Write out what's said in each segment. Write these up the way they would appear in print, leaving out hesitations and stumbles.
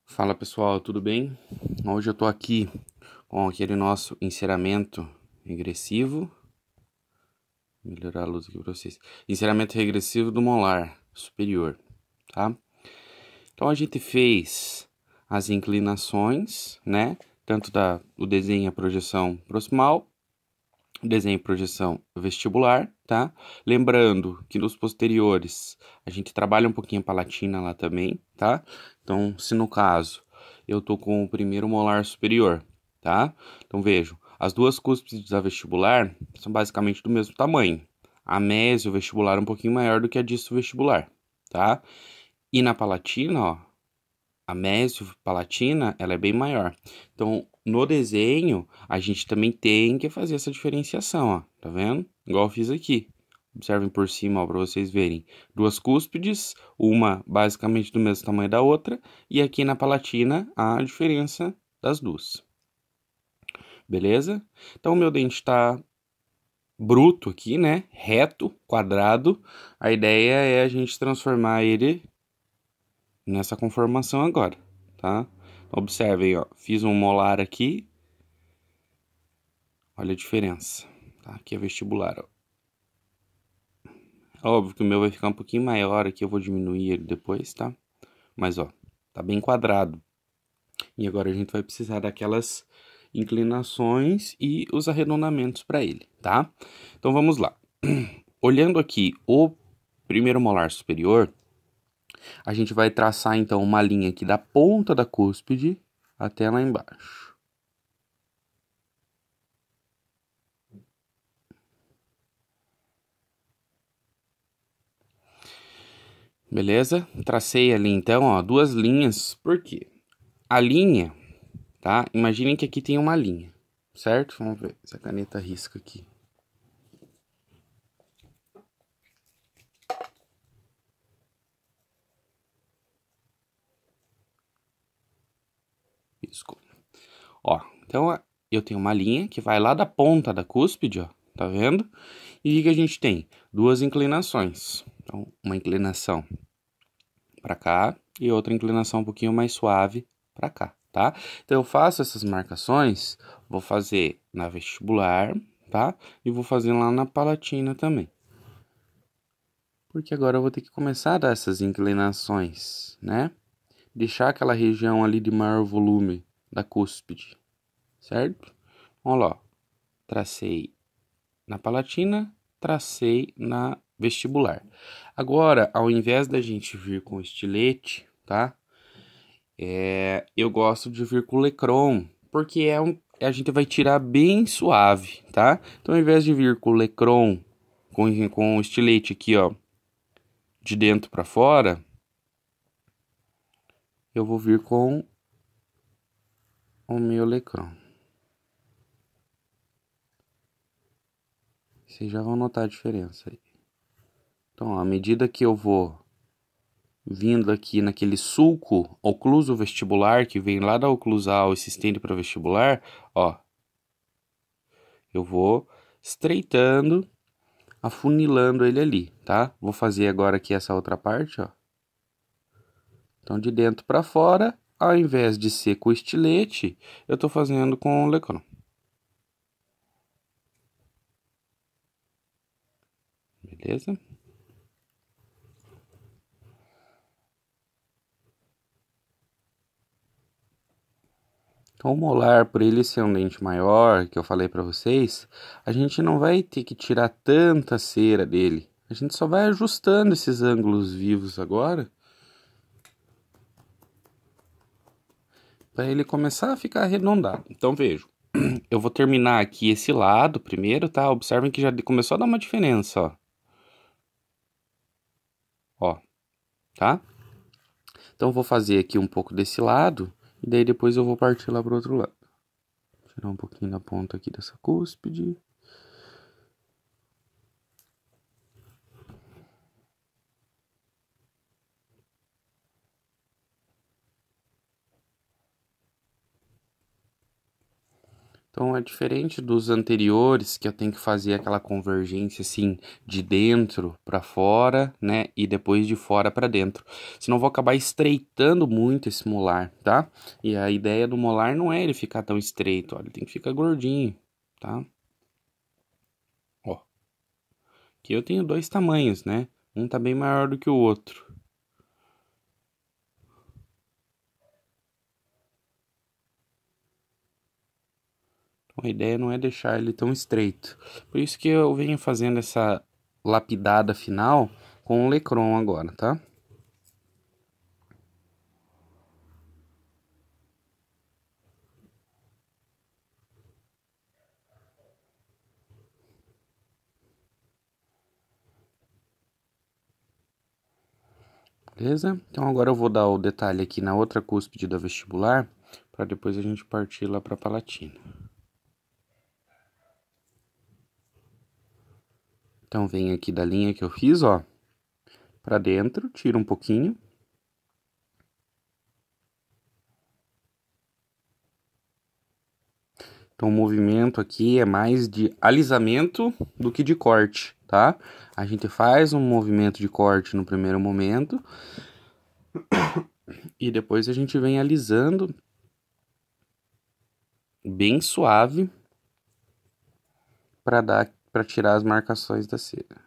Fala pessoal, tudo bem? Hoje eu tô aqui com aquele nosso enceramento regressivo. Vou melhorar a luz aqui para vocês. Enceramento regressivo do molar superior, tá? Então a gente fez as inclinações, né? Tanto o desenho e a projeção proximal, o desenho e projeção vestibular, tá? Lembrando que nos posteriores a gente trabalha um pouquinho a palatina lá também, tá? Então, se no caso eu tô com o primeiro molar superior, tá? Então vejam, as duas cúspides da vestibular são basicamente do mesmo tamanho. A mésio vestibular é um pouquinho maior do que a disto vestibular, tá? E na palatina, ó, a mesopalatina, ela é bem maior. Então, no desenho, a gente também tem que fazer essa diferenciação, ó. Tá vendo? Igual eu fiz aqui. Observem por cima, ó, para vocês verem. Duas cúspides, uma basicamente do mesmo tamanho da outra, e aqui na palatina a diferença das duas. Beleza? Então, o meu dente está bruto aqui, né? Reto, quadrado. A ideia é a gente transformar ele nessa conformação agora, tá? Observem, ó, fiz um molar aqui, olha a diferença, tá? Aqui é vestibular, ó. Óbvio que o meu vai ficar um pouquinho maior aqui, eu vou diminuir ele depois, tá? Mas, ó, tá bem quadrado. E agora a gente vai precisar daquelas inclinações e os arredondamentos para ele, tá? Então vamos lá. Olhando aqui o primeiro molar superior, a gente vai traçar então uma linha aqui da ponta da cúspide até lá embaixo. Beleza? Tracei ali então, ó, duas linhas. Por quê? A linha, tá? Imaginem que aqui tem uma linha, certo? Vamos ver se a caneta risca aqui. Riscou. Ó, então eu tenho uma linha que vai lá da ponta da cúspide, ó, tá vendo? E que a gente tem duas inclinações. Então, uma inclinação para cá e outra inclinação um pouquinho mais suave para cá, tá? Então eu faço essas marcações, vou fazer na vestibular, tá? E vou fazer lá na palatina também. Porque agora eu vou ter que começar a dar essas inclinações, né? Deixar aquela região ali de maior volume da cúspide, certo? Olha lá, ó. Tracei na palatina, tracei na vestibular. Agora, ao invés da gente vir com estilete, tá? Eu gosto de vir com Lecron, porque a gente vai tirar bem suave, tá? Então, ao invés de vir com Lecron, com o estilete aqui, ó, de dentro para fora, eu vou vir com o meu Lecron. Vocês já vão notar a diferença aí. Então, à medida que eu vou vindo aqui naquele sulco ocluso vestibular, que vem lá da oclusal e se estende para vestibular, ó, eu vou estreitando, afunilando ele ali, tá? Vou fazer agora aqui essa outra parte, ó. Então, de dentro para fora, ao invés de ser com estilete, eu tô fazendo com o Lecron. Beleza? Então, o molar, por ele ser um dente maior, que eu falei para vocês, a gente não vai ter que tirar tanta cera dele. A gente só vai ajustando esses ângulos vivos agora, para ele começar a ficar arredondado. Então, vejo. Eu vou terminar aqui esse lado primeiro, tá? Observem que já começou a dar uma diferença, ó. Ó, tá? Então, eu vou fazer aqui um pouco desse lado, e daí depois eu vou partir lá pro outro lado. Tirar um pouquinho da ponta aqui dessa cúspide. Então é diferente dos anteriores, que eu tenho que fazer aquela convergência assim de dentro para fora, né? E depois de fora para dentro. Senão eu vou acabar estreitando muito esse molar, tá? E a ideia do molar não é ele ficar tão estreito, ó, ele tem que ficar gordinho, tá? Ó. Aqui eu tenho dois tamanhos, né? Um tá bem maior do que o outro. A ideia não é deixar ele tão estreito. Por isso que eu venho fazendo essa lapidada final com o Lecron agora, tá? Beleza? Então agora eu vou dar o detalhe aqui na outra cúspide da vestibular, para depois a gente partir lá para a Palatina. Então vem aqui da linha que eu fiz, ó, para dentro, tira um pouquinho. Então o movimento aqui é mais de alisamento do que de corte, tá? A gente faz um movimento de corte no primeiro momento e depois a gente vem alisando bem suave para tirar as marcações da cera.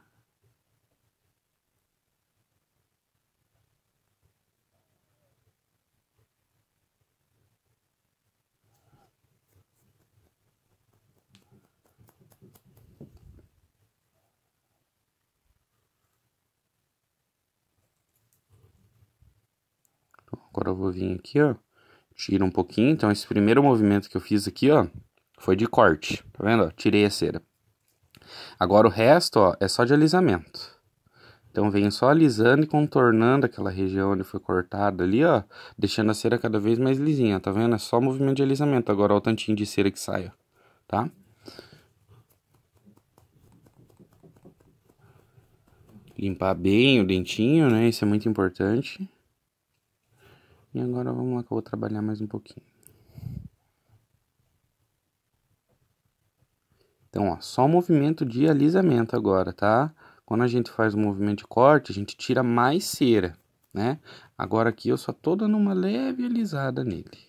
Agora eu vou vir aqui, ó, tira um pouquinho. Então esse primeiro movimento que eu fiz aqui, ó, foi de corte, tá vendo? Ó, tirei a cera. Agora o resto, ó, é só de alisamento. Então venho só alisando e contornando aquela região onde foi cortada ali, ó, deixando a cera cada vez mais lisinha, tá vendo? É só movimento de alisamento. Agora ó, o tantinho de cera que sai, ó, tá? Limpar bem o dentinho, né? Isso é muito importante. E agora vamos lá que eu vou trabalhar mais um pouquinho. Então, ó, só movimento de alisamento agora, tá? Quando a gente faz o movimento de corte, a gente tira mais cera, né? Agora aqui eu só tô dando uma leve alisada nele.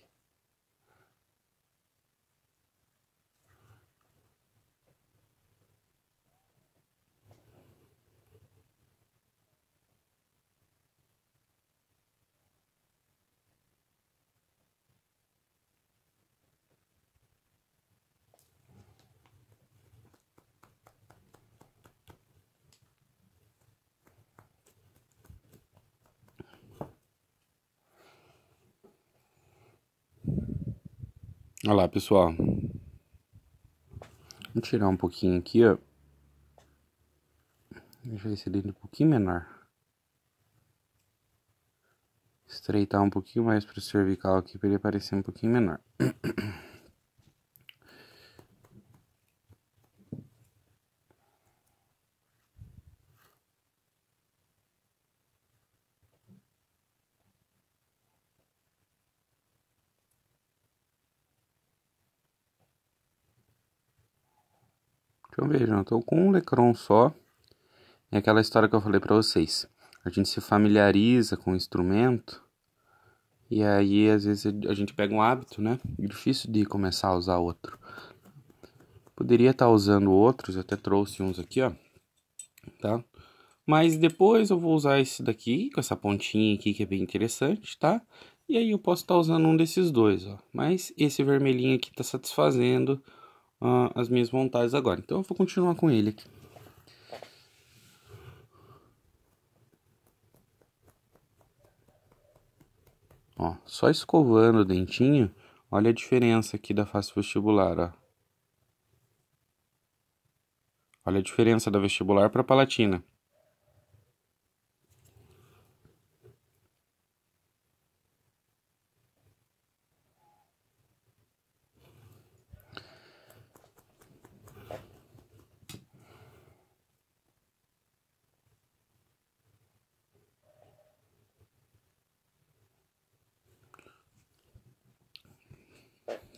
Olha lá, pessoal. Vou tirar um pouquinho aqui, ó. Deixar esse dente um pouquinho menor. Estreitar um pouquinho mais pro cervical aqui para ele parecer um pouquinho menor. Então vejam, eu tô com um lecron só. É aquela história que eu falei pra vocês. A gente se familiariza com o instrumento. E aí, às vezes, a gente pega um hábito, né? É difícil de começar a usar outro. Poderia estar usando outros, eu até trouxe uns aqui, ó. Tá? Mas depois eu vou usar esse daqui, com essa pontinha aqui, que é bem interessante, tá? E aí eu posso estar usando um desses dois, ó. Mas esse vermelhinho aqui tá satisfazendo as minhas vontades agora. Então eu vou continuar com ele aqui. Ó, só escovando o dentinho, olha a diferença aqui da face vestibular, ó. Olha a diferença da vestibular para a palatina.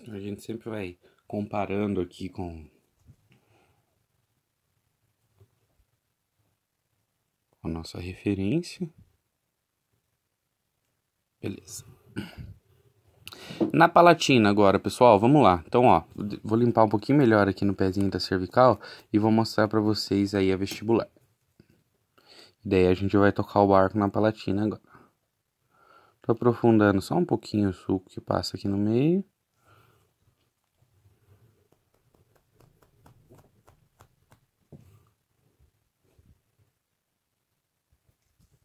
A gente sempre vai comparando aqui com a nossa referência. Beleza. Na palatina agora, pessoal, vamos lá. Então, ó, vou limpar um pouquinho melhor aqui no pezinho da cervical e vou mostrar pra vocês aí a vestibular. Daí a gente vai tocar o barco na palatina agora. Tô aprofundando só um pouquinho o suco que passa aqui no meio.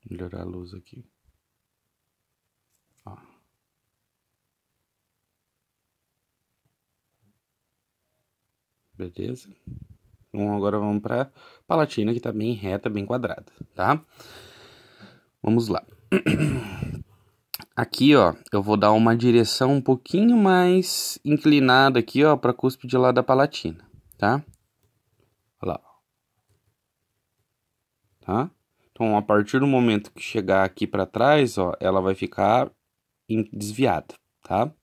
Melhorar a luz aqui. Ó. Beleza? Então agora vamos pra palatina que tá bem reta, bem quadrada, tá? Vamos lá. Aqui, ó, eu vou dar uma direção um pouquinho mais inclinada aqui, ó, pra cúspide lá da palatina, tá? Olha lá. Tá? Então, a partir do momento que chegar aqui pra trás, ó, ela vai ficar desviada, tá?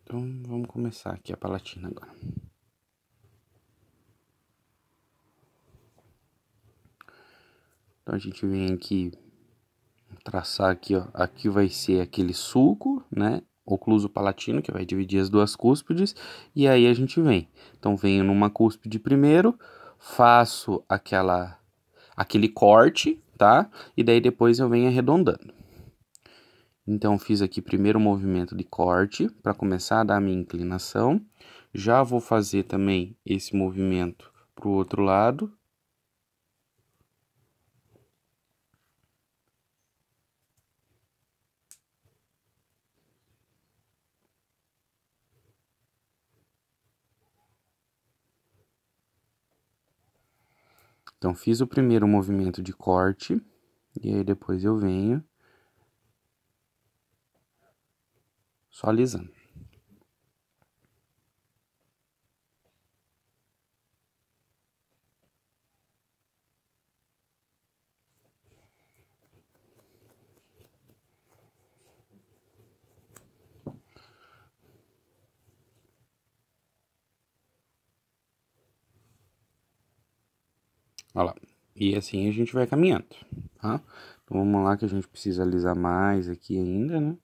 Então, vamos começar aqui a palatina agora. Então, a gente vem aqui, traçar aqui, ó. Aqui vai ser aquele sulco, né? Ocluso palatino, que vai dividir as duas cúspides. E aí a gente vem. Então, venho numa cúspide primeiro, faço aquele corte, tá? E daí depois eu venho arredondando. Então, fiz aqui primeiro o movimento de corte para começar a dar a minha inclinação. Já vou fazer também esse movimento para o outro lado. Então, fiz o primeiro movimento de corte. E aí depois eu venho só alisando. Olha lá. E assim a gente vai caminhando, tá? Então vamos lá que a gente precisa alisar mais aqui ainda, né?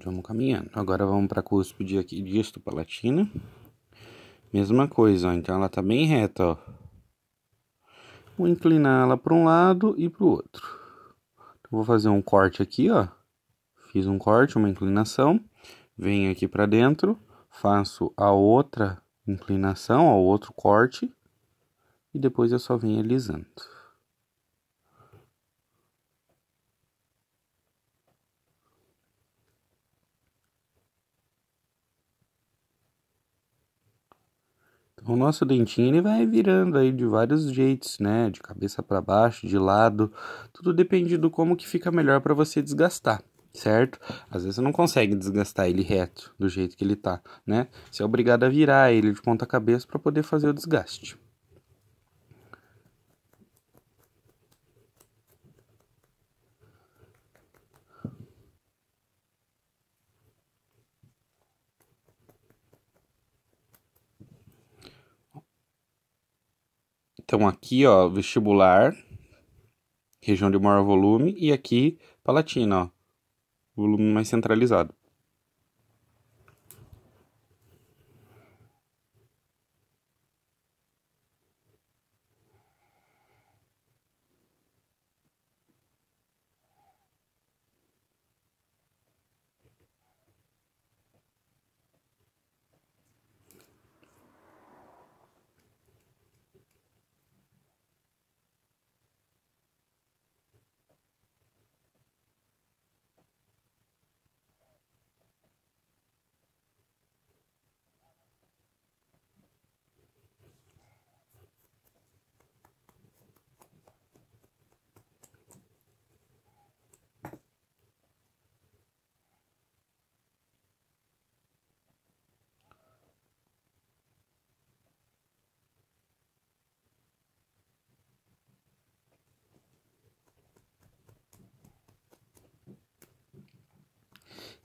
Vamos caminhando. Agora vamos para a cúspide aqui disto palatina. Mesma coisa, ó. Então ela tá bem reta, ó. Vou inclinar ela para um lado e para o outro. Então, vou fazer um corte aqui, ó. Fiz um corte, uma inclinação. Venho aqui para dentro, faço a outra inclinação, ó, o outro corte. E depois eu só venho alisando. O nosso dentinho ele vai virando aí de vários jeitos, né? De cabeça para baixo, de lado, tudo depende do como que fica melhor para você desgastar, certo? Às vezes você não consegue desgastar ele reto do jeito que ele tá, né? Você é obrigado a virar ele de ponta cabeça para poder fazer o desgaste. Então aqui, ó, vestibular. região de maior volume, e aqui palatina, ó, volume mais centralizado.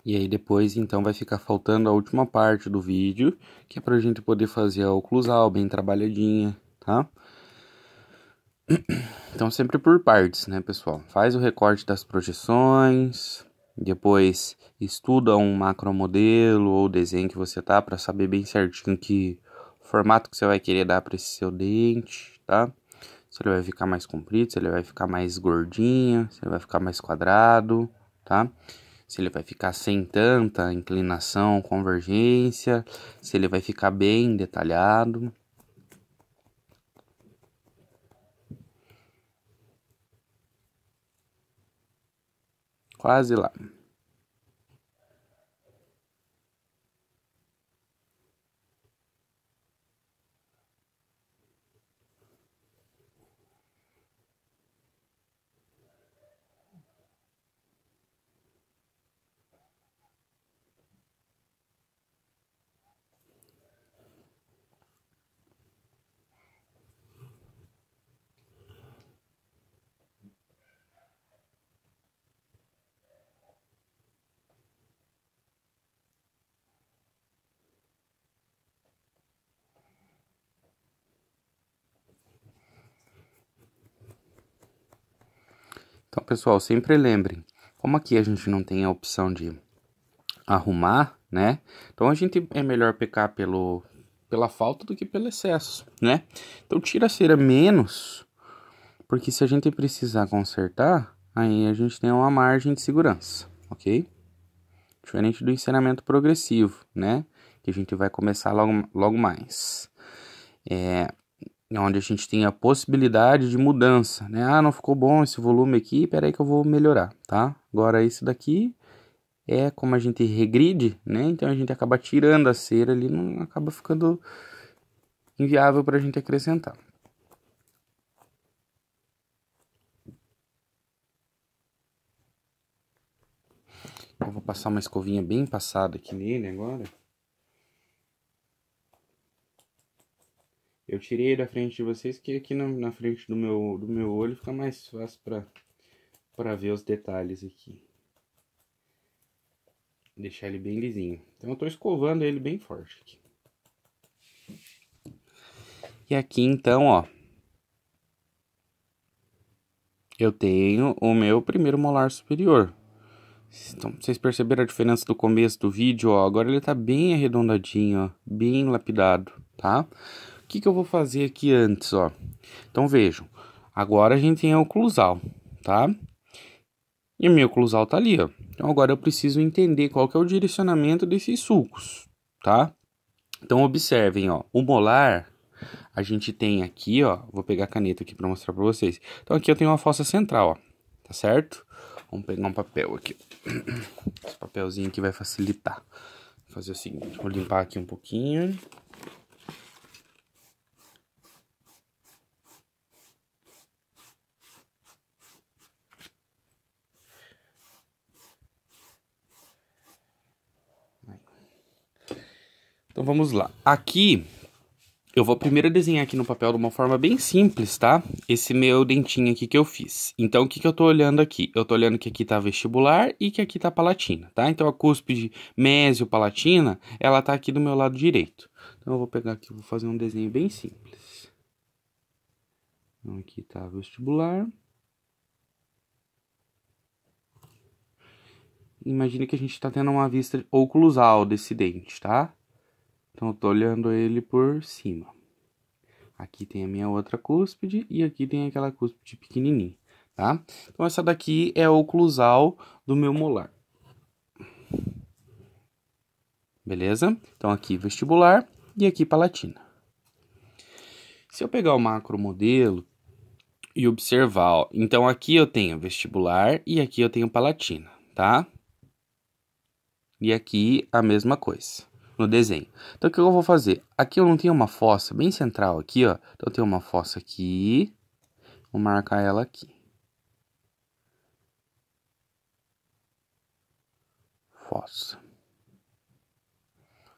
E aí depois, então, vai ficar faltando a última parte do vídeo, que é pra gente poder fazer a oclusal bem trabalhadinha, tá? Então, sempre por partes, né, pessoal? Faz o recorte das projeções, depois estuda um macromodelo ou desenho que você tá, para saber bem certinho que formato que você vai querer dar para esse seu dente, tá? Se ele vai ficar mais comprido, se ele vai ficar mais gordinho, se ele vai ficar mais quadrado, tá? Se ele vai ficar sem tanta inclinação, convergência, se ele vai ficar bem detalhado. Quase lá. Então, pessoal, sempre lembrem, como aqui a gente não tem a opção de arrumar, né? Então a gente é melhor pecar pela falta do que pelo excesso, né? Então tira a cera menos, porque se a gente precisar consertar, aí a gente tem uma margem de segurança, ok? Diferente do encerramento progressivo, né? Que a gente vai começar logo mais. Onde a gente tem a possibilidade de mudança, né? Ah, não ficou bom esse volume aqui, peraí que eu vou melhorar, tá? Agora esse daqui é como a gente regride, né? Então a gente acaba tirando a cera ali, não acaba ficando inviável para a gente acrescentar. Eu vou passar uma escovinha bem passada aqui nele agora. Eu tirei da frente de vocês, que aqui na frente do meu olho fica mais fácil para ver os detalhes aqui. Deixar ele bem lisinho. Então eu tô escovando ele bem forte aqui. E aqui então, ó, eu tenho o meu primeiro molar superior. Então, vocês perceberam a diferença do começo do vídeo, ó? Agora ele tá bem arredondadinho, ó, bem lapidado, tá? O que eu vou fazer aqui antes, ó? Então vejam, agora a gente tem a oclusal, tá? E a minha oclusal tá ali, ó. Então agora eu preciso entender qual que é o direcionamento desses sulcos, tá? Então observem, ó, o molar a gente tem aqui, ó, vou pegar a caneta aqui para mostrar para vocês. Então aqui eu tenho uma fossa central, ó, tá certo? Vamos pegar um papel aqui. Esse papelzinho aqui vai facilitar. Vou fazer o seguinte, vou limpar aqui um pouquinho. Então vamos lá. Aqui eu vou primeiro desenhar aqui no papel de uma forma bem simples, tá? Esse meu dentinho aqui que eu fiz. Então, o que eu tô olhando aqui? Eu tô olhando que aqui tá vestibular e que aqui tá palatina, tá? Então, a cúspide mesiopalatina, ela tá aqui do meu lado direito. Então, eu vou pegar aqui, vou fazer um desenho bem simples. Então, aqui tá vestibular. Imagine que a gente está tendo uma vista oclusal desse dente, tá? Então, eu tô olhando ele por cima. Aqui tem a minha outra cúspide e aqui tem aquela cúspide pequenininha, tá? Então, essa daqui é a oclusal do meu molar. Beleza? Então, aqui vestibular e aqui palatina. Se eu pegar o macromodelo e observar, ó, então aqui eu tenho vestibular e aqui eu tenho palatina, tá? E aqui a mesma coisa no desenho. Então, o que eu vou fazer? Aqui eu não tenho uma fossa bem central aqui, ó. Então, eu tenho uma fossa aqui. Vou marcar ela aqui. Fossa.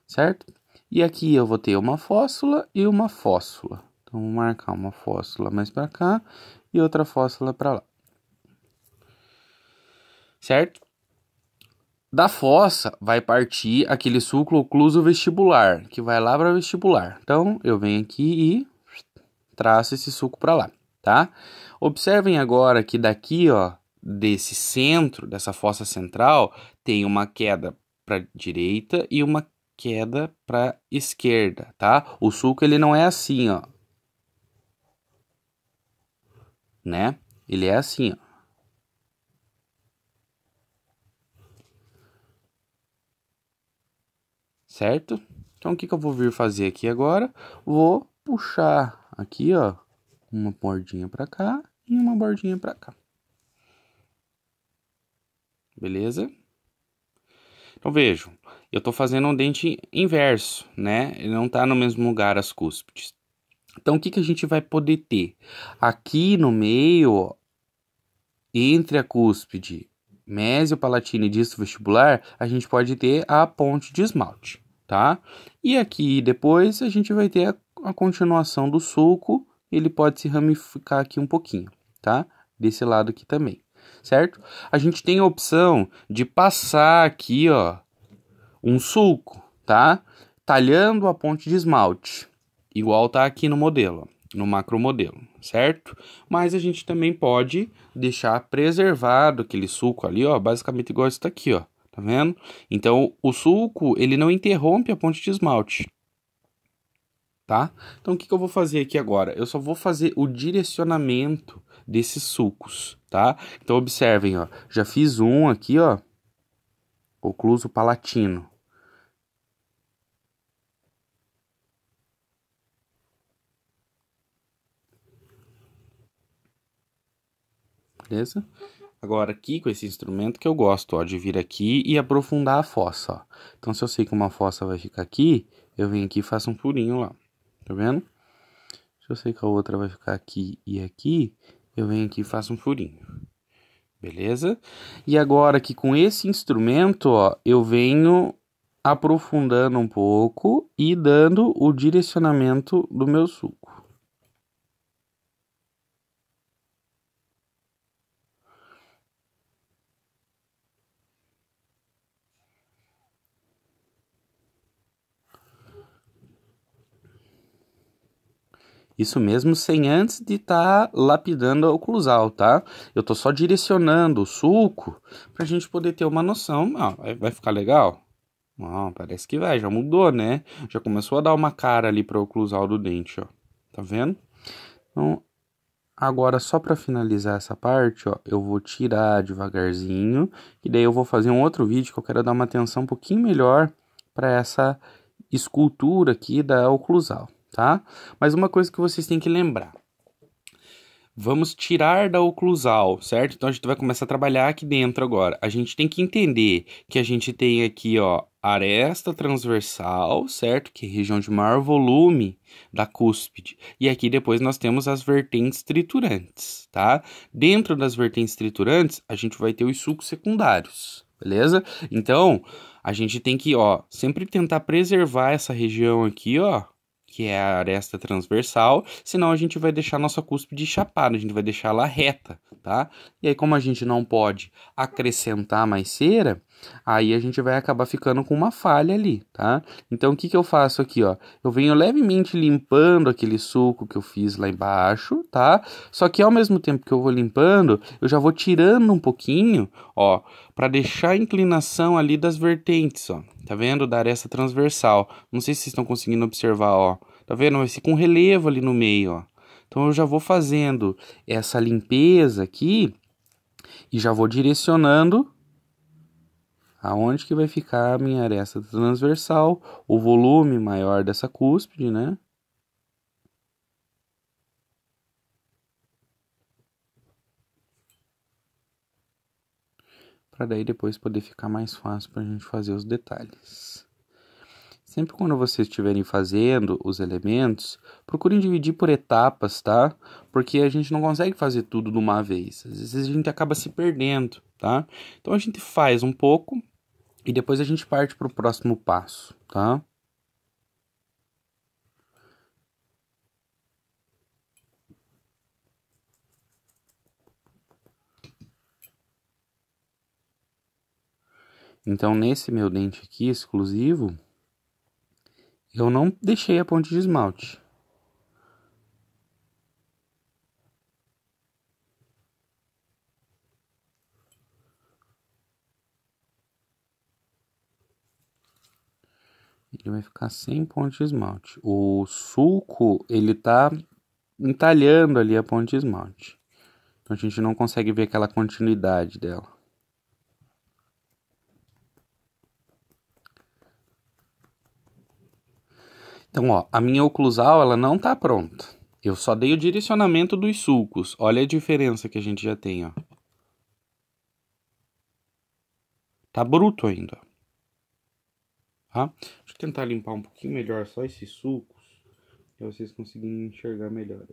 Certo? E aqui eu vou ter uma fóssula e uma fóssula. Então, vou marcar uma fóssula mais para cá e outra fóssula para lá. Certo? Da fossa vai partir aquele sulco ocluso vestibular, que vai lá para vestibular. Então, eu venho aqui e traço esse sulco para lá, tá? Observem agora que daqui, ó, desse centro, dessa fossa central, tem uma queda para direita e uma queda para esquerda, tá? O sulco ele não é assim, ó, né? Ele é assim, ó. Certo? Então, o que eu vou vir fazer aqui agora? Vou puxar aqui, ó, uma bordinha para cá e uma bordinha para cá. Beleza? Então, vejam, eu tô fazendo um dente inverso, né? Ele não tá no mesmo lugar as cúspides. Então, o que a gente vai poder ter? Aqui no meio, ó, entre a cúspide mesiopalatina e disto vestibular, a gente pode ter a ponte de esmalte, tá? E aqui depois a gente vai ter a continuação do sulco, ele pode se ramificar aqui um pouquinho, tá? Desse lado aqui também, certo? A gente tem a opção de passar aqui, ó, um sulco, tá? Talhando a ponte de esmalte, igual tá aqui no modelo, no macromodelo, certo? Mas a gente também pode deixar preservado aquele sulco ali, ó, basicamente igual isso daqui, ó, tá vendo? Então, o sulco, ele não interrompe a ponte de esmalte, tá? Então, o que eu vou fazer aqui agora? Eu só vou fazer o direcionamento desses sulcos, tá? Então, observem, ó, já fiz um aqui, ó, ocluso palatino. Beleza? Agora aqui com esse instrumento que eu gosto, ó, de vir aqui e aprofundar a fossa, ó. Então se eu sei que uma fossa vai ficar aqui, eu venho aqui e faço um furinho lá, tá vendo? Se eu sei que a outra vai ficar aqui e aqui, eu venho aqui e faço um furinho. Beleza? E agora aqui com esse instrumento, ó, eu venho aprofundando um pouco e dando o direcionamento do meu sulco. Isso mesmo, sem antes de estar lapidando a oclusal, tá? Eu tô só direcionando o sulco pra gente poder ter uma noção. Ah, vai ficar legal? Ah, parece que vai, já mudou, né? Já começou a dar uma cara ali pra oclusal do dente, ó. Tá vendo? Então, agora só pra finalizar essa parte, ó, eu vou tirar devagarzinho. E daí eu vou fazer um outro vídeo que eu quero dar uma atenção um pouquinho melhor pra essa escultura aqui da oclusal, tá? Mas uma coisa que vocês têm que lembrar. Vamos tirar da oclusal, certo? Então a gente vai começar a trabalhar aqui dentro agora. A gente tem que entender que a gente tem aqui, ó, aresta transversal, certo? Que é a região de maior volume da cúspide. E aqui depois nós temos as vertentes triturantes, tá? Dentro das vertentes triturantes, a gente vai ter os sulcos secundários, beleza? Então, a gente tem que, ó, sempre tentar preservar essa região aqui, ó, que é a aresta transversal, senão a gente vai deixar nossa cúspide chapada, a gente vai deixar ela reta, tá? E aí, como a gente não pode acrescentar mais cera, Aí a gente vai acabar ficando com uma falha ali, tá? Então o que que eu faço aqui, ó? Eu venho levemente limpando aquele suco que eu fiz lá embaixo, tá? Só que ao mesmo tempo que eu vou limpando, eu já vou tirando um pouquinho, ó, para deixar a inclinação ali das vertentes, ó. Tá vendo? Da aresta transversal. Não sei se vocês estão conseguindo observar, ó. Tá vendo? Vai ficar um relevo ali no meio, ó. Então eu já vou fazendo essa limpeza aqui e já vou direcionando aonde que vai ficar a minha aresta transversal, o volume maior dessa cúspide, né? Para daí depois poder ficar mais fácil para a gente fazer os detalhes. Sempre quando vocês estiverem fazendo os elementos, procurem dividir por etapas, tá? Porque a gente não consegue fazer tudo de uma vez. Às vezes a gente acaba se perdendo, tá? Então a gente faz um pouco e depois a gente parte para o próximo passo, tá? Então nesse meu dente aqui exclusivo, eu não deixei a ponte de esmalte. Ele vai ficar sem ponte de esmalte. O sulco, ele tá entalhando ali a ponte de esmalte. Então a gente não consegue ver aquela continuidade dela. Então, ó, a minha oclusal, ela não tá pronta. Eu só dei o direcionamento dos sulcos. Olha a diferença que a gente já tem, ó. Tá bruto ainda. Tá? Deixa eu tentar limpar um pouquinho melhor só esses sulcos, pra vocês conseguirem enxergar melhor.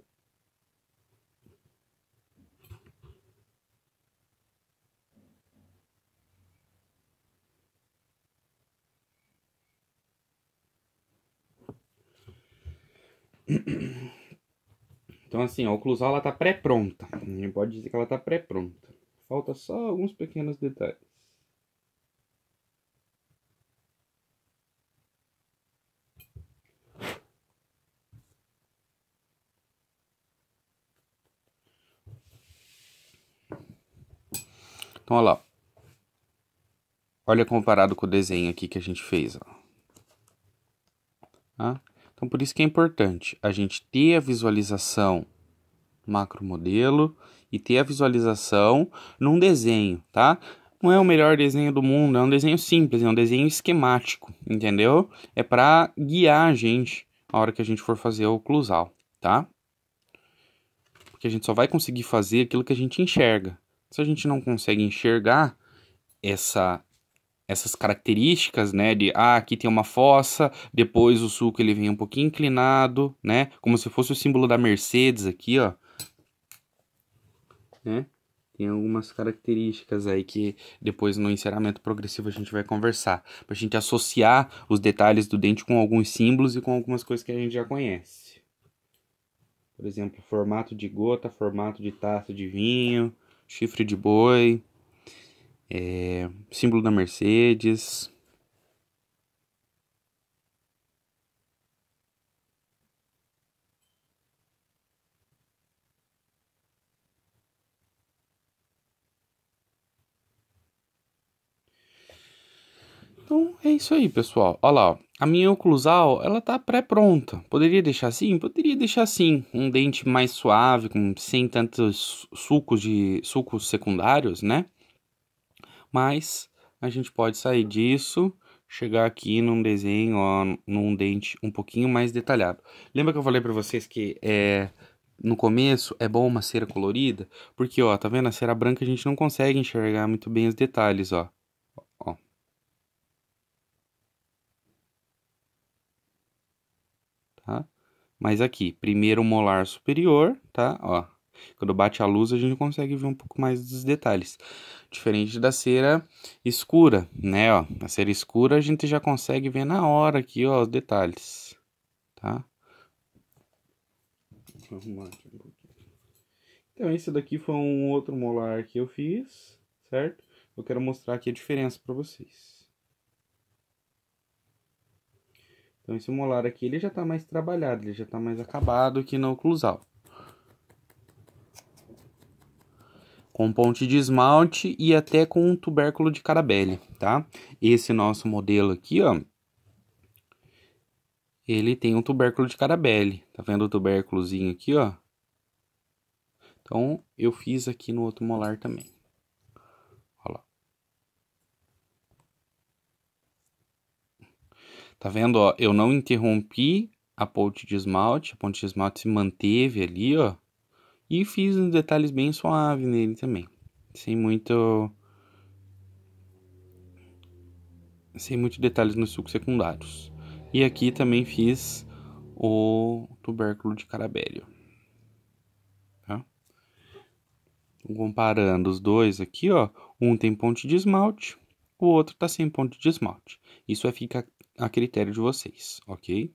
Então, assim, a oclusal, ela tá pré-pronta. A gente pode dizer que ela tá pré-pronta. Falta só alguns pequenos detalhes. Então, olha lá. Olha comparado com o desenho aqui que a gente fez, ó. Tá? Então, por isso que é importante a gente ter a visualização macromodelo e ter a visualização num desenho, tá? Não é o melhor desenho do mundo, é um desenho simples, é um desenho esquemático, entendeu? É para guiar a gente a hora que a gente for fazer o oclusal, tá? Porque a gente só vai conseguir fazer aquilo que a gente enxerga. Se a gente não consegue enxergar essas características, né, de aqui tem uma fossa, depois o sulco ele vem um pouquinho inclinado, né, como se fosse o símbolo da Mercedes aqui, ó, né? Tem algumas características aí que depois no encerramento progressivo a gente vai conversar, pra gente associar os detalhes do dente com alguns símbolos e com algumas coisas que a gente já conhece. Por exemplo, formato de gota, formato de taça de vinho, chifre de boi, símbolo da Mercedes. Então é isso aí, pessoal. Olha lá, ó. A minha oclusal, ela tá pré-pronta. Poderia deixar assim? Poderia deixar assim. Um dente mais suave, sem tantos sucos secundários, né? Mas a gente pode sair disso, chegar aqui num desenho, ó, num dente um pouquinho mais detalhado. Lembra que eu falei pra vocês que no começo é bom uma cera colorida? Porque, ó, tá vendo? A cera branca a gente não consegue enxergar muito bem os detalhes, ó. Ó. Tá? Mas aqui, primeiro molar superior, tá? Ó, quando bate a luz a gente consegue ver um pouco mais dos detalhes. Diferente da cera escura, né? Ó, a cera escura a gente já consegue ver na hora aqui, ó, os detalhes, tá? Deixa eu arrumar aqui um pouquinho. Então, esse daqui foi um outro molar que eu fiz, certo? eu quero mostrar aqui a diferença para vocês. Então, esse molar aqui, ele já tá mais trabalhado, ele já tá mais acabado aqui na oclusal. Com ponte de esmalte e até com um tubérculo de carabelle, tá? Esse nosso modelo aqui, ó, ele tem um tubérculo de carabelle. Tá vendo o tubérculozinho aqui, ó? Então, eu fiz aqui no outro molar também. Olha lá. Tá vendo, ó? Eu não interrompi a ponte de esmalte se manteve ali, ó. E fiz uns detalhes bem suaves nele também. Sem muito detalhes nos sulcos secundários. E aqui também fiz o tubérculo de carabelle. Tá? Comparando os dois aqui, ó. Um tem ponte de esmalte, o outro tá sem ponte de esmalte. Isso fica a critério de vocês, ok?